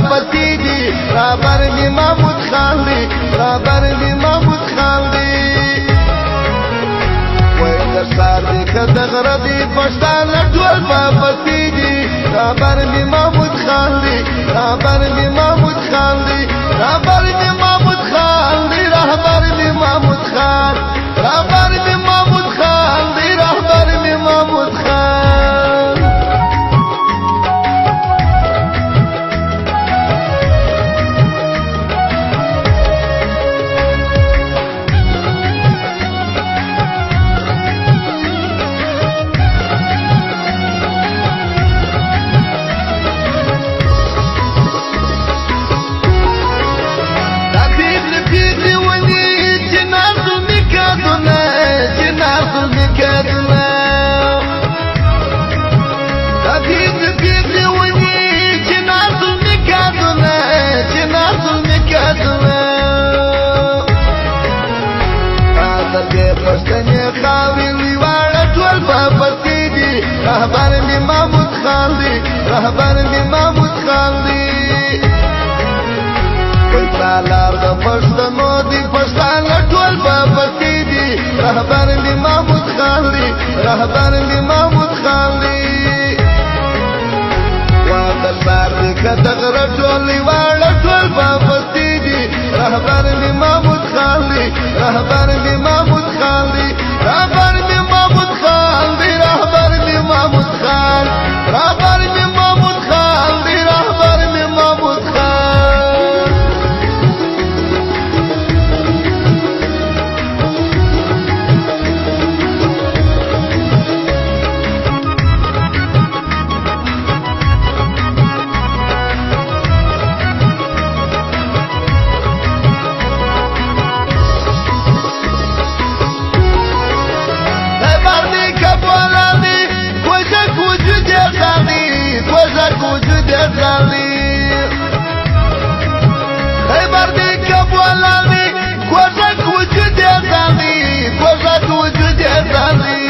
پاپتی دی رابر می محمود خان دی رابر می محمود خان دی وای در سار دی که دغره دی پشتان ټول پاپتی دی رابر می محمود خان دی رابر می محمود خان دی رابر می محمود خان دی رهبر می محمود خان رهبر می محمود خان دی رهبر می محمود خان رهبر می محمود خان دی رهبر می محمود خان دی کوئی سالار د پښتنو دی پښتان ټول پاپتی دی رهبر می محمود خان دی رهبر می محمود خان دی وا د سار دی کدغره ټول واړه ټول پاپتی دی رهبر می محمود خان دی رهبر می محمود خان دی رهبر می محمود خان دی رهبر می محمود خان رهبر می محمود خان دی رهبر می محمود خان خیبر دی کبوالانی کوزک وجود ازانی کوزک وجود ازانی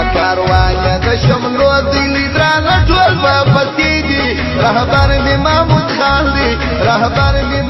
اکاروانیا د شملو دی لیدران ټول پاپتی دی رهبر می محمود خان دی رهبر می